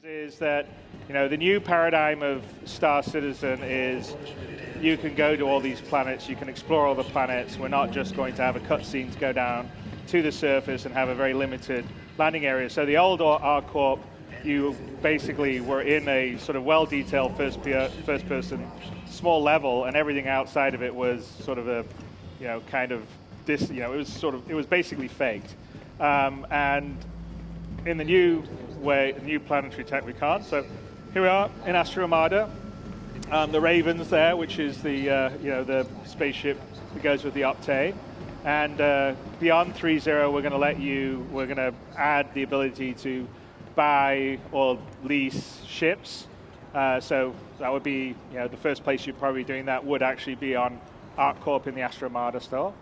Is that, the new paradigm of Star Citizen is you can go to all these planets, you can explore all the planets. We're not just going to have a cutscene to go down to the surface and have a very limited landing area. So the old ArcCorp, you basically were in a sort of well-detailed first-person small level, and everything outside of it was sort of a, it was basically faked. And in the new way, the new planetary tech we can't. So here we are in Astra Armada. The Ravens there, which is the the spaceship that goes with the Octane. And beyond 3.0, we're going to add the ability to buy or lease ships. So that would be, the first place you're probably doing that would actually be on ArcCorp in the Astra Armada store.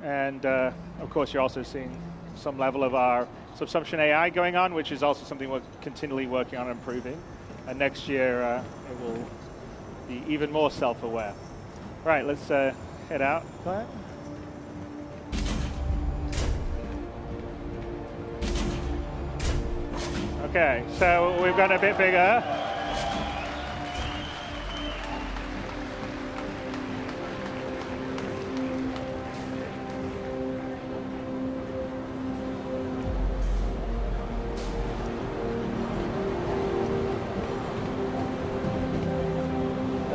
And of course, you're also seeing some level of our subsumption AI going on, which is also something we're continually working on improving. And next year, it will be even more self-aware. Right, let's head out. Okay, so we've got a bit bigger.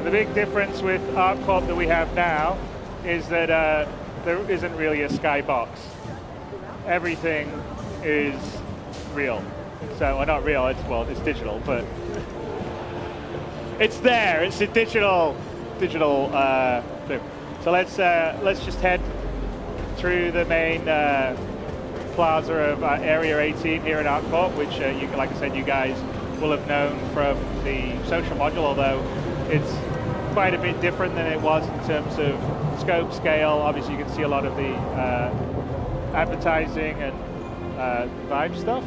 The big difference with ArcCorp that we have now is that there isn't really a skybox. Everything is real. So, well, not real, it's digital, but it's there. It's a digital thing. So let's just head through the main plaza of Area 18 here at ArcCorp, which, like I said, you guys will have known from the social module, although it's quite a bit different than it was in terms of scope, scale. Obviously, you can see a lot of the advertising and vibe stuff.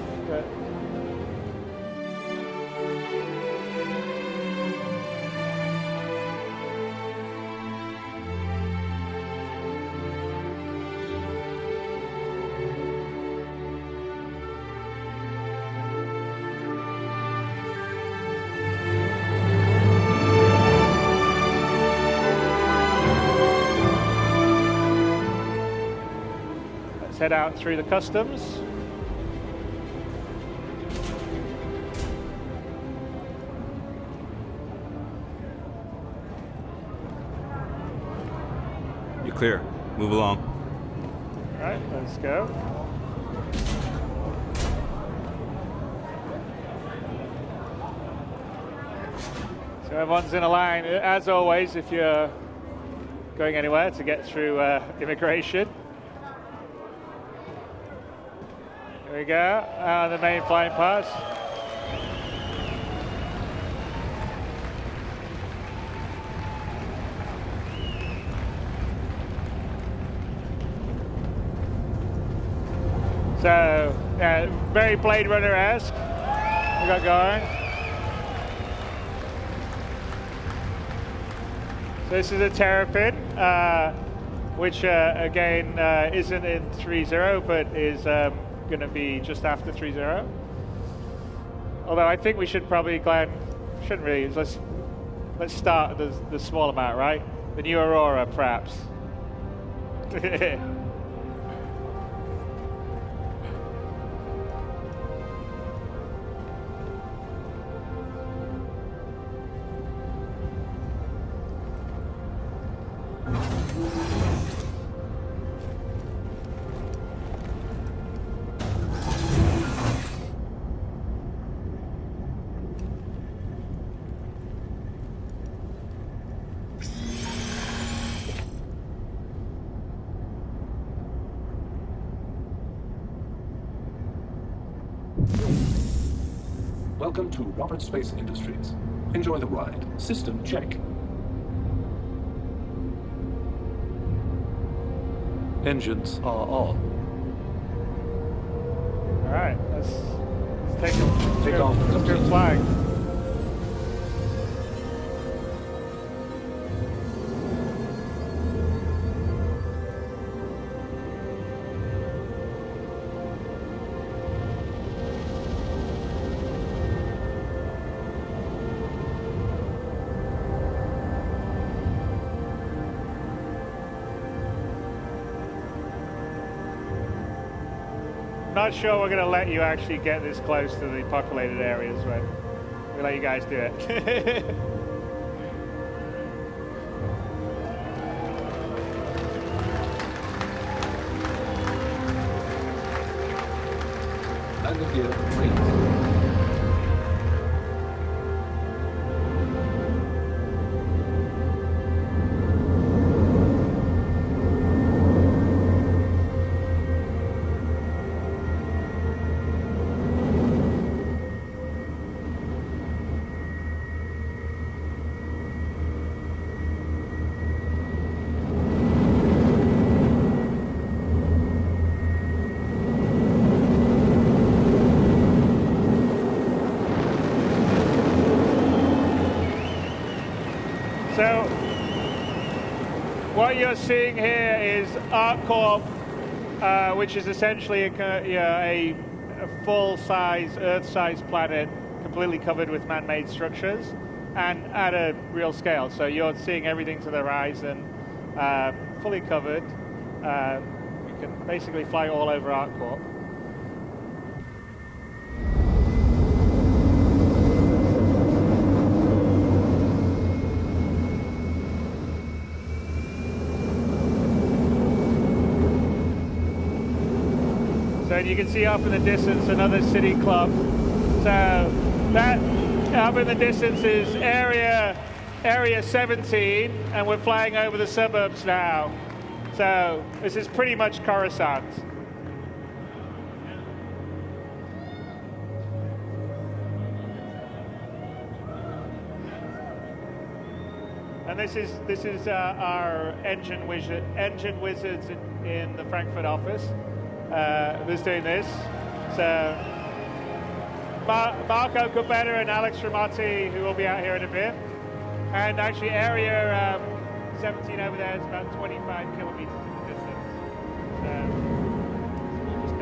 Head out through the customs. You're clear. Move along. All right, let's go. So everyone's in a line, as always, if you're going anywhere to get through immigration. Here we go, the main flying pass. So, very Blade Runner-esque we got going. So this is a Terrapin, which again isn't in 3.0, but is going to be just after 3.0. Although I think we should probably, Glenn, shouldn't really, let's start the small amount, right? The new Aurora, perhaps. Welcome to Roberts Space Industries. Enjoy the ride. System check. Engines are on. All right, let's take off. Let's go flying. Not sure we're going to let you actually get this close to the populated areas, but we'll let you guys do it. Landing gear raised. So what you're seeing here is ArcCorp, which is essentially a full-size, Earth-sized planet, completely covered with man-made structures, and at a real scale. So you're seeing everything to the horizon, fully covered. You can basically fly all over ArcCorp. So you can see up in the distance another city club. So that up in the distance is area 17, and we're flying over the suburbs now. So this is pretty much Coruscant. And this is our engine wizards in the Frankfurt office. Who's doing this? So Marco Cubetta and Alex Ramotti, who will be out here in a bit. And actually area 17 over there is about 25 kilometers in the distance. So we're just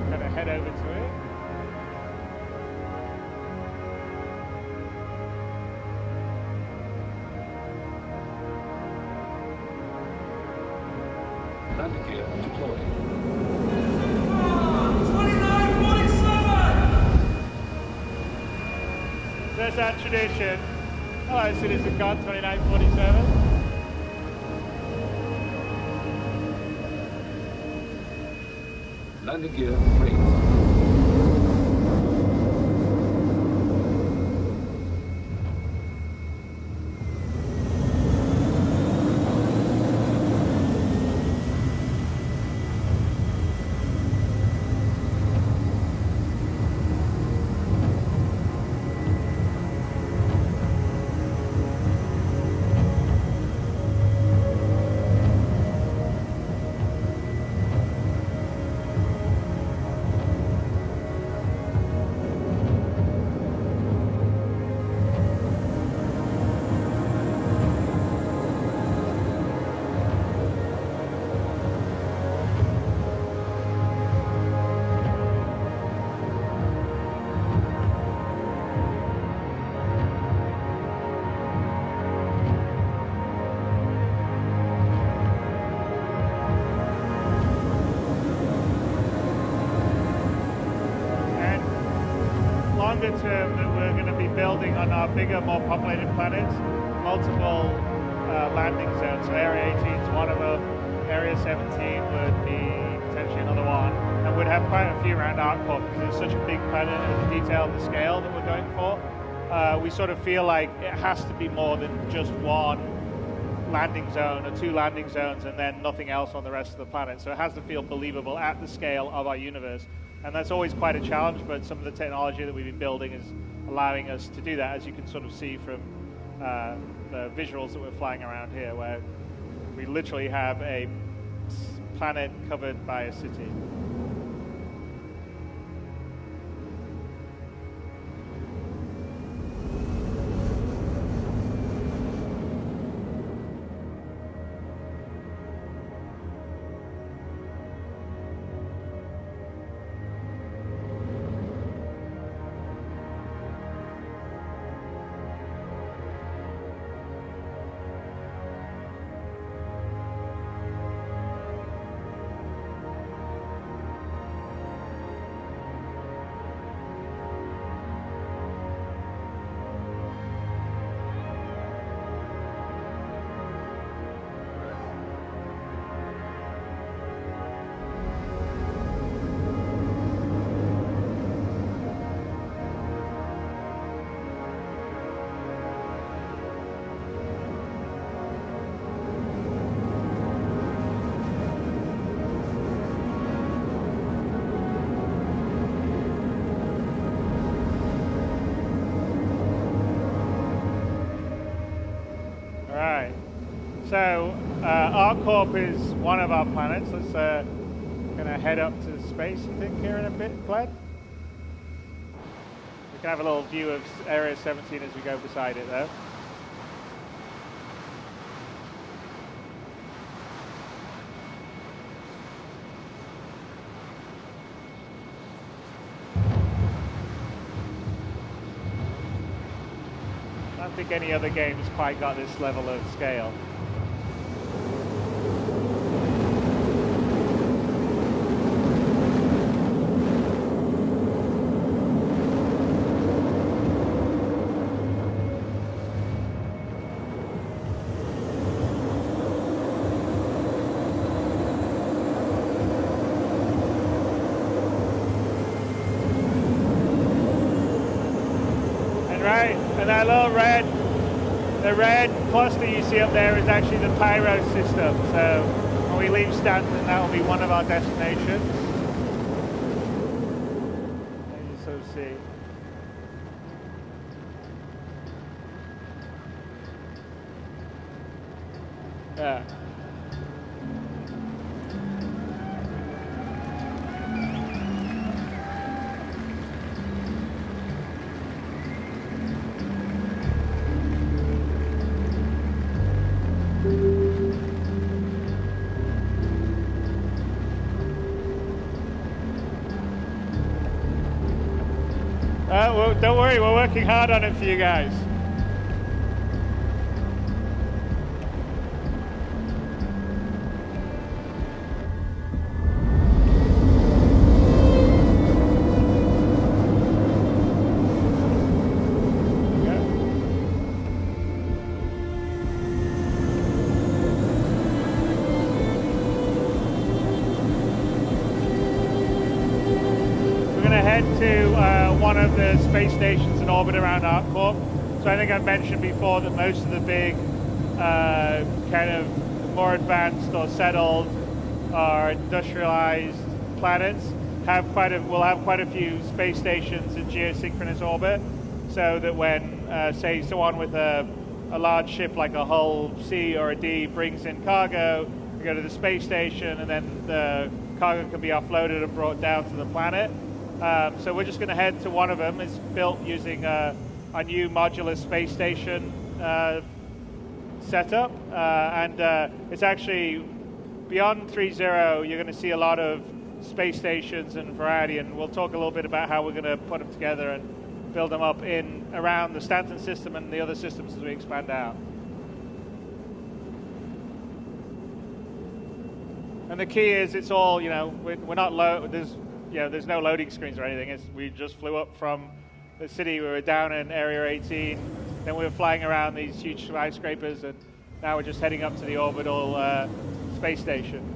gonna head over to it. Landing gear deployed. 2947! There's our tradition. Hello, Citizen Con 2947. Landing gear raised. Longer term, that we're going to be building on our bigger, more populated planets, multiple landing zones. So Area 18 is one of them. Area 17 would be potentially another one, and we'd have quite a few around ArcCorp because it's such a big planet and the detail and the scale that we're going for. We sort of feel like it has to be more than just one landing zone or two landing zones and then nothing else on the rest of the planet. So it has to feel believable at the scale of our universe. And that's always quite a challenge, but some of the technology that we've been building is allowing us to do that, as you can sort of see from the visuals that we're flying around here, where we literally have a planet covered by a city. So ArcCorp is one of our planets. Let's gonna head up to space, I think, here in a bit, Glenn. We can have a little view of Area 17 as we go beside it, though. I don't think any other game's quite got this level of scale. And that little the red cluster you see up there is actually the Pyro system. So when we leave Stanton, that will be one of our destinations. And you sort of see. Yeah. Well, don't worry, we're working hard on it for you guys. One of the space stations in orbit around ArcCorp. So I think I've mentioned before that most of the big kind of more advanced or settled or industrialized planets will have quite a few space stations in geosynchronous orbit, so that when say someone with a large ship like a Hull C or a D brings in cargo, we go to the space station and then the cargo can be offloaded and brought down to the planet. So we're just going to head to one of them. It's built using a new modular space station setup, and it's actually beyond 3.0. You're going to see a lot of space stations and variety, and we'll talk a little bit about how we're going to put them together and build them up around the Stanton system and the other systems as we expand out. And the key is it's all, we're not low. There's no loading screens or anything. We just flew up from the city. We were down in Area 18. Then we were flying around these huge skyscrapers, and now we're just heading up to the orbital space station.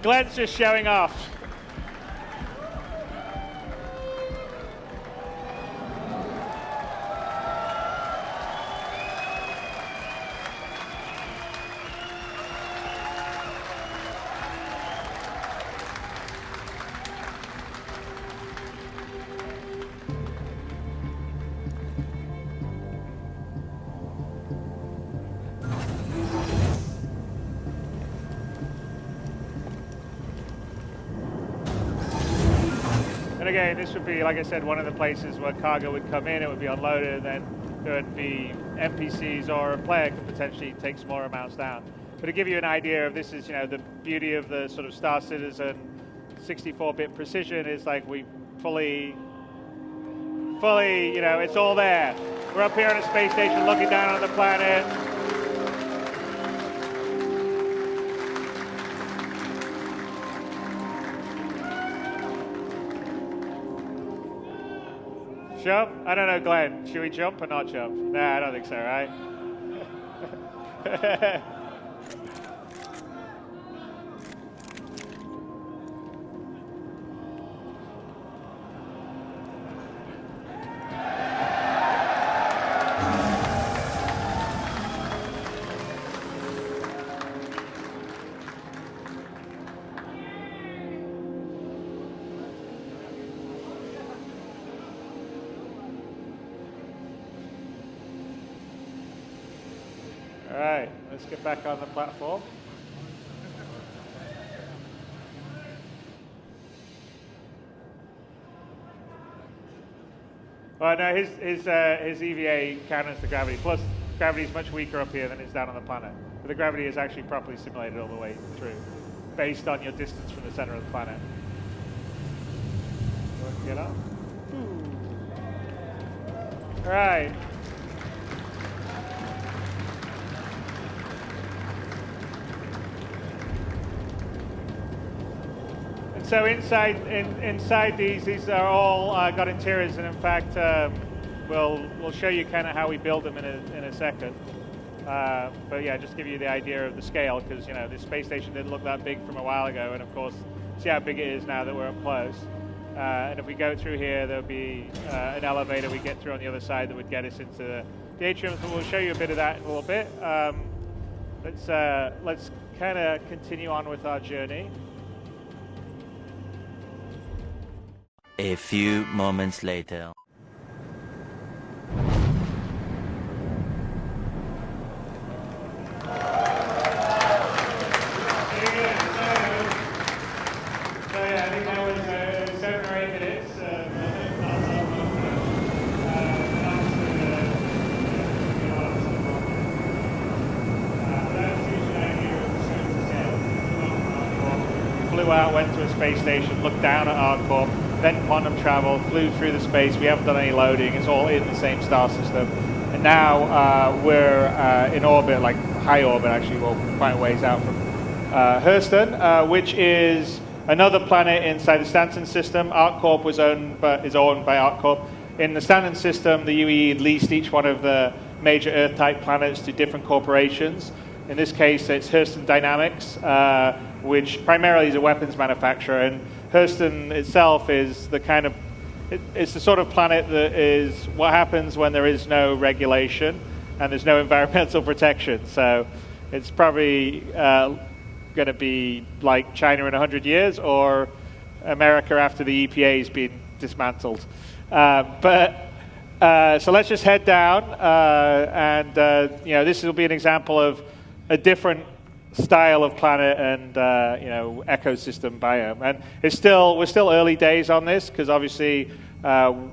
Glenn's just showing off. And again, this would be, like I said, one of the places where cargo would come in, it would be unloaded, and then there would be NPCs or a player could potentially take smaller amounts down. But to give you an idea of this is, the beauty of the sort of Star Citizen 64-bit precision is like we fully, it's all there. We're up here on a space station looking down on the planet. Jump? I don't know, Glenn. Should we jump or not jump? Nah, I don't think so, right? Let's get back on the platform. Well, no, his EVA counters the gravity. Plus, gravity is much weaker up here than it's down on the planet. But the gravity is actually properly simulated all the way through, based on your distance from the center of the planet. Get up. All right. So inside these are all got interiors, and in fact, we'll show you kind of how we build them in a second. But yeah, just give you the idea of the scale, because this space station didn't look that big from a while ago, and of course, see how big it is now that we're up close. And if we go through here, there'll be an elevator we get through on the other side that would get us into the atrium. So we'll show you a bit of that in a little bit. Let's kind of continue on with our journey. A few moments later. So yeah, I think that was 7 or 8 minutes. Flew out, went to a space station, looked down at ArcCorp, then quantum travel, flew through the space. We haven't done any loading. It's all in the same star system. And now we're in orbit, like high orbit actually, well, quite a ways out from Hurston, which is another planet inside the Stanton system. ArcCorp is owned by ArcCorp. In the Stanton system, the UE leased each one of the major Earth-type planets to different corporations. In this case, it's Hurston Dynamics, which primarily is a weapons manufacturer. And Hurston itself is the kind of, it's the sort of planet that is what happens when there is no regulation and there's no environmental protection. So it's probably going to be like China in 100 years or America after the EPA has been dismantled. So let's just head down, and this will be an example of a different style of planet and ecosystem biome. And we're still early days on this, because obviously we're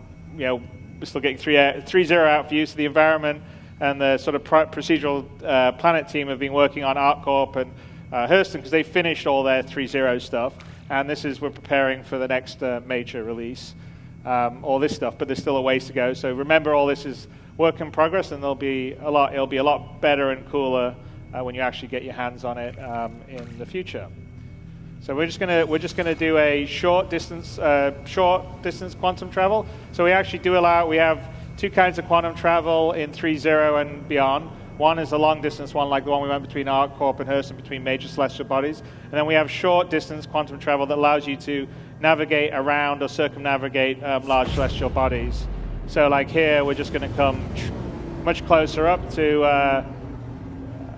still getting 3.0 out views of the environment, and the sort of procedural planet team have been working on ArcCorp and Hurston, because they finished all their 3.0 stuff, and we're preparing for the next major release, all this stuff, but there's still a ways to go. So remember, all this is work in progress, and it'll be a lot better and cooler when you actually get your hands on it in the future. So we're just gonna do a short distance quantum travel. So we actually we have 2 kinds of quantum travel in 3.0 and beyond. One is a long distance one, like the one we went between ArcCorp and Hurston, between major celestial bodies. And then we have short distance quantum travel that allows you to navigate around or circumnavigate large celestial bodies. So like here, we're just going to come much closer up to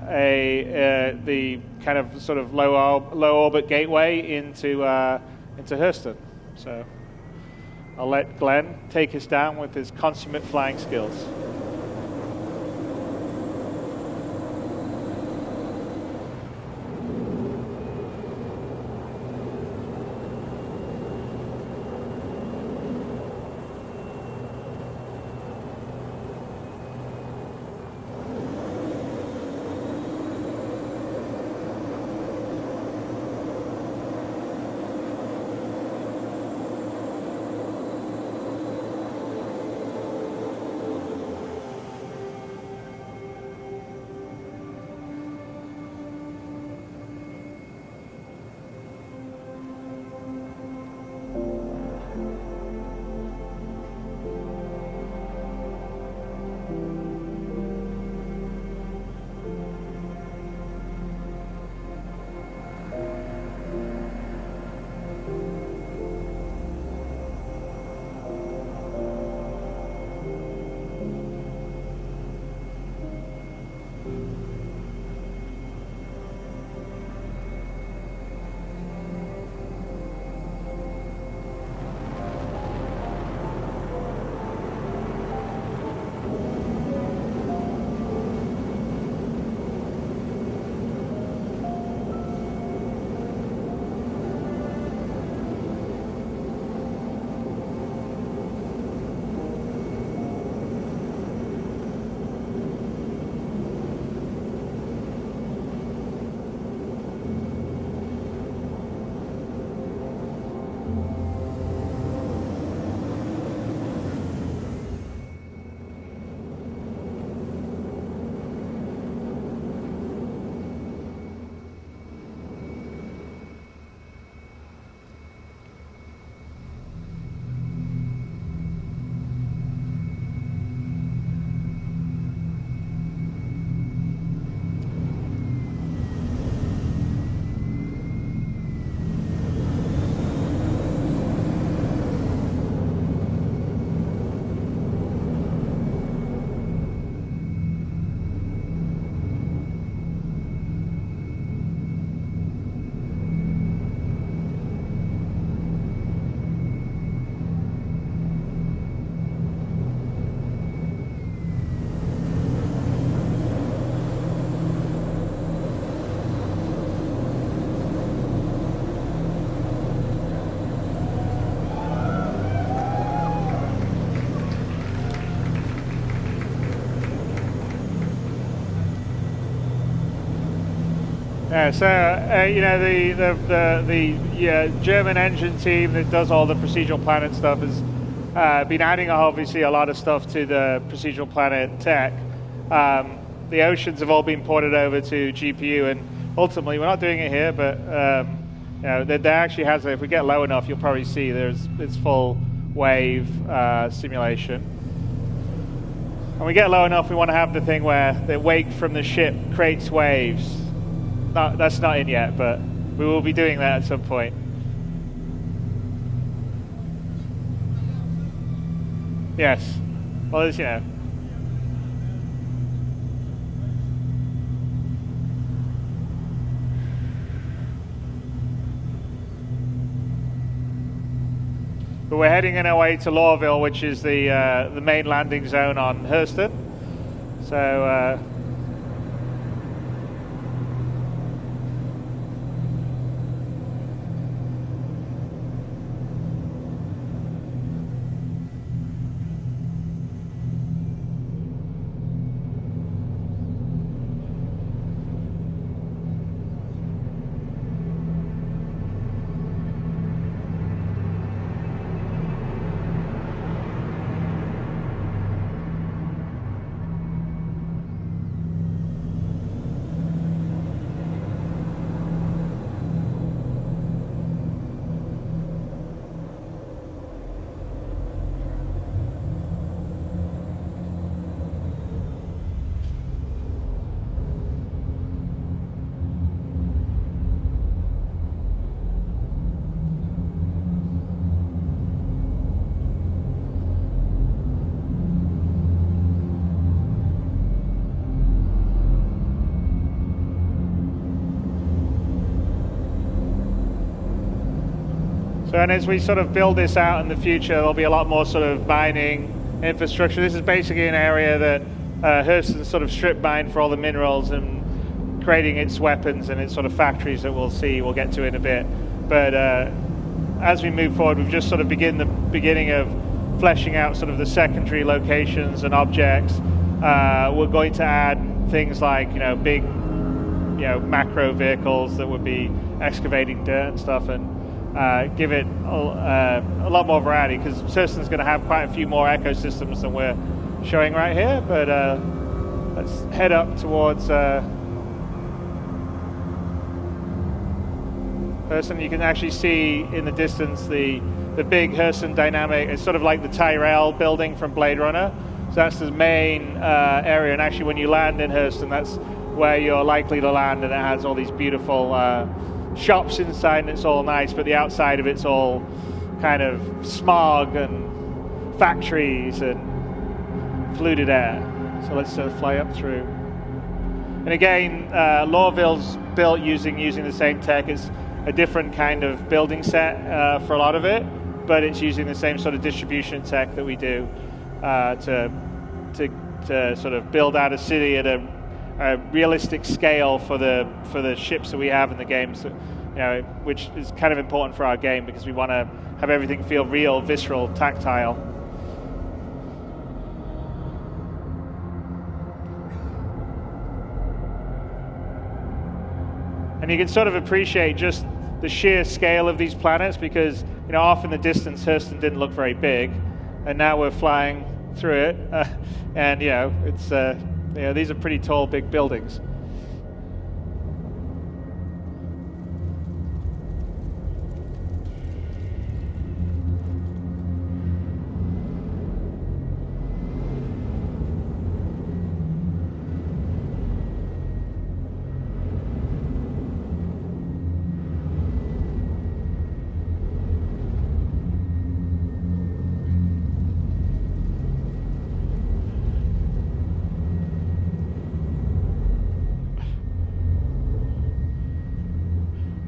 the kind of sort of low orbit gateway into Hurston. So I'll let Glenn take us down with his consummate flying skills. Yeah, so you know, the German engine team that does all the procedural planet stuff has been adding obviously a lot of stuff to the procedural planet tech. The oceans have all been ported over to GPU, and ultimately we're not doing it here, but you know, there actually has. If we get low enough, you'll probably see it's full wave simulation. And we get low enough, we want to have the thing where the wake from the ship creates waves. That's not in yet, but we will be doing that at some point. Yes. Well, there's, you know. But we're heading in our way to Lorville, which is the main landing zone on Hurston. So and as we sort of build this out in the future, there'll be a lot more sort of mining infrastructure. This is basically an area that Hurston sort of strip mined for all the minerals and creating its weapons and its sort of factories that we'll get to in a bit. But as we move forward, we've just sort of beginning of fleshing out sort of the secondary locations and objects. We're going to add things like, you know, big, you know, macro vehicles that would be excavating dirt and stuff, and give it a lot more variety, because Hurston's going to have quite a few more ecosystems than we're showing right here. But let's head up towards Hurston. You can actually see in the distance the big Hurston Dynamic. It's sort of like the Tyrell building from Blade Runner. So that's the main area, and actually when you land in Hurston, that's where you're likely to land, and it has all these beautiful shops inside, and it's all nice, but the outside of it's all kind of smog and factories and polluted air. So let's fly up through. And again, Lorville's built using the same tech. It's a different kind of building set for a lot of it, but it's using the same sort of distribution tech that we do to sort of build out a city at a realistic scale for the ships that we have in the game, so, you know, which is kind of important for our game because we want to have everything feel real, visceral, tactile. And you can sort of appreciate just the sheer scale of these planets, because, you know, off in the distance Hurston didn't look very big, and now we're flying through it, and you know, it's you know, these are pretty tall, big buildings.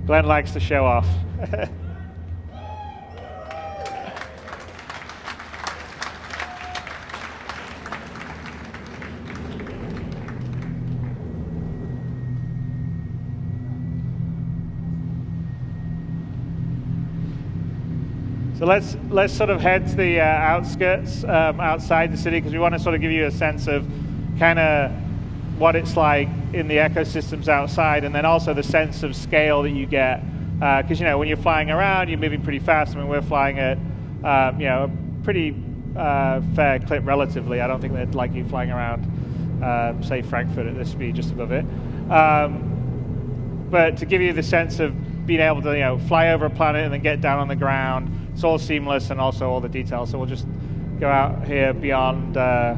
Glenn likes to show off. So let's sort of head to the outskirts outside the city, because we want to sort of give you a sense of kind of what it's like in the ecosystems outside, and then also the sense of scale that you get. Because when you're flying around, you're moving pretty fast. I mean, we're flying at a pretty fair clip relatively. I don't think they'd like you flying around, say, Frankfurt at this speed, just above it. But to give you the sense of being able to fly over a planet and then get down on the ground, it's all seamless and also all the details. So we'll just go out here beyond the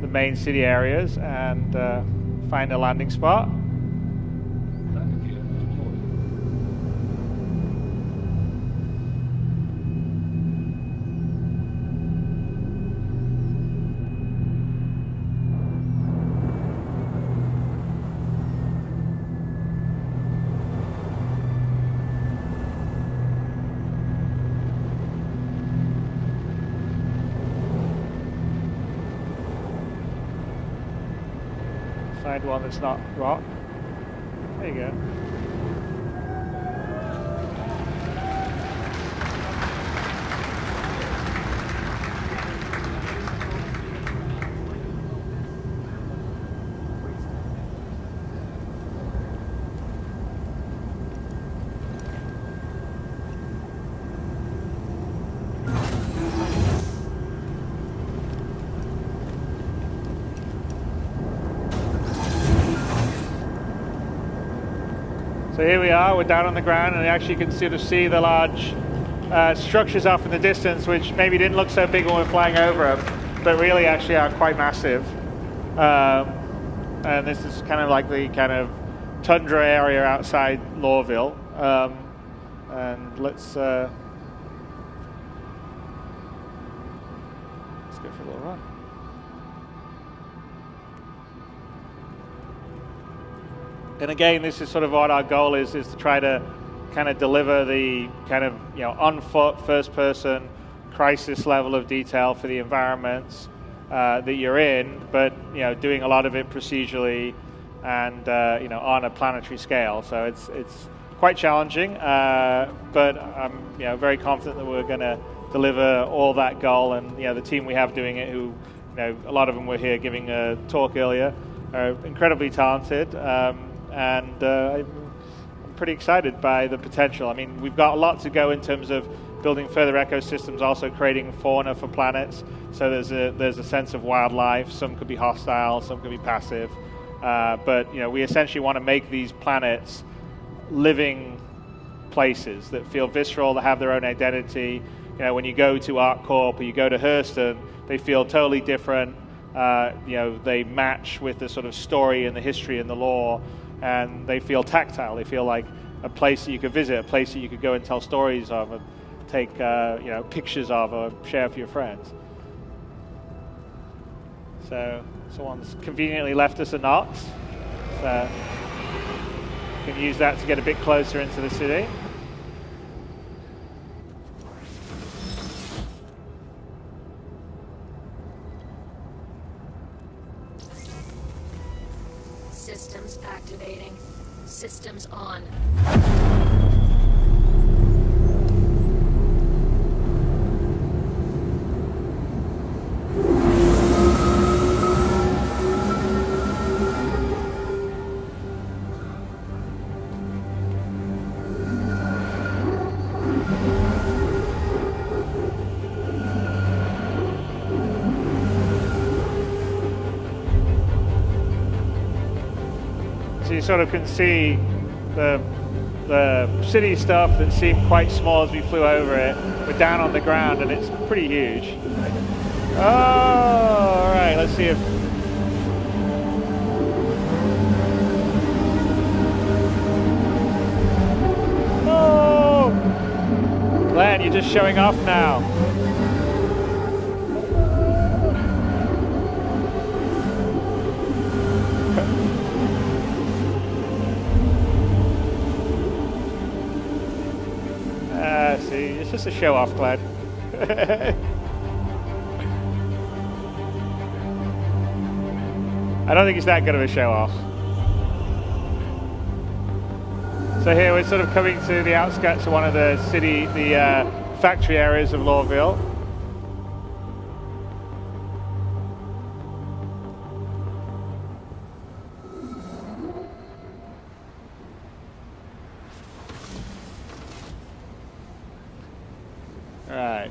main city areas and find a landing spot. Landing gear deployed. Find one that's not rock. There you go. So here we are, we're down on the ground, and actually you can sort of see the large structures off in the distance, which maybe didn't look so big when we're flying over them, but really actually are quite massive. And this is kind of like the kind of tundra area outside Lorville. And let's go for a little run. And again, this is sort of what our goal is to try to kind of deliver the kind of on foot, first person, crisis level of detail for the environments that you're in, but doing a lot of it procedurally and on a planetary scale. So it's quite challenging, but I'm very confident that we're going to deliver all that goal. And the team we have doing it, who a lot of them were here giving a talk earlier, are incredibly talented. And I'm pretty excited by the potential. I mean, we've got a lot to go in terms of building further ecosystems, also creating fauna for planets. So there's a sense of wildlife. Some could be hostile, some could be passive. But we essentially want to make these planets living places that feel visceral, that have their own identity. When you go to ArcCorp or you go to Hurston, they feel totally different. They match with the sort of story and the history and the lore. And they feel tactile. They feel like a place that you could visit, a place that you could go and tell stories of, and take pictures of, or share with your friends. So someone's conveniently left us a Knox. So you can use that to get a bit closer into the city. Systems activating. Systems on. You sort of can see the city stuff that seemed quite small as we flew over it. We're down on the ground and it's pretty huge. Oh, all right, let's see if... Oh! Glenn, you're just showing off now. See, it's just a show off, Glenn. I don't think it's that good of a show off. So here we're sort of coming to the outskirts of one of the factory areas of Lorville. Right.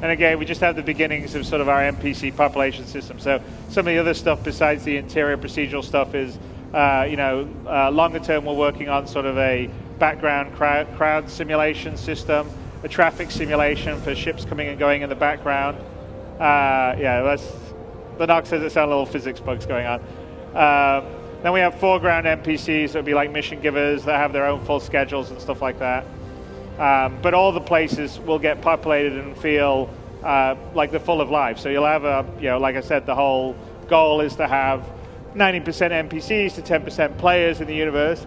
And again, we just have the beginnings of sort of our NPC population system. So some of the other stuff besides the interior procedural stuff is, longer term we're working on sort of a background crowd simulation system, a traffic simulation for ships coming and going in the background. The Nox says it sounds little physics bugs going on. Then we have foreground NPCs that would be like mission givers that have their own full schedules and stuff like that. But all the places will get populated and feel like they're full of life. So you'll have like I said, the whole goal is to have 90% NPCs to 10% players in the universe.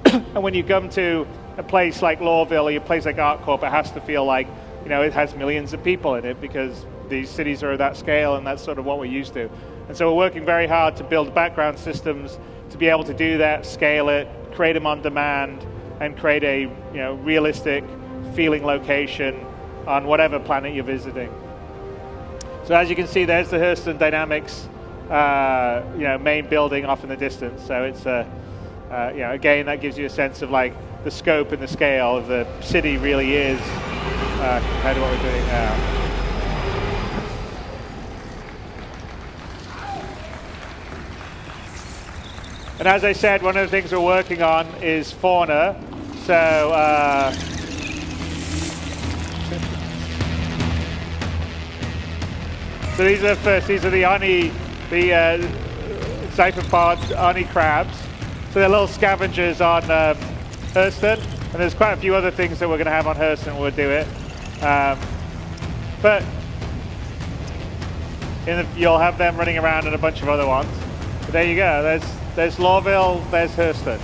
And when you come to a place like Lorville or a place like ArcCorp, it has to feel like, it has millions of people in it because these cities are that scale and that's sort of what we're used to. And so we're working very hard to build background systems to be able to do that, scale it, create them on demand, and create a realistic feeling location on whatever planet you're visiting. So as you can see, there's the Hurston Dynamics main building off in the distance. So it's again, that gives you a sense of like the scope and the scale of the city really is compared to what we're doing now. And as I said, one of the things we're working on is fauna. So these are the Oni, the Xiphopod Oni crabs. So they're little scavengers on Hurston, and there's quite a few other things that we're going to have on Hurston when we do it. But you'll have them running around and a bunch of other ones. But there you go. There's Lorville, there's Hurston.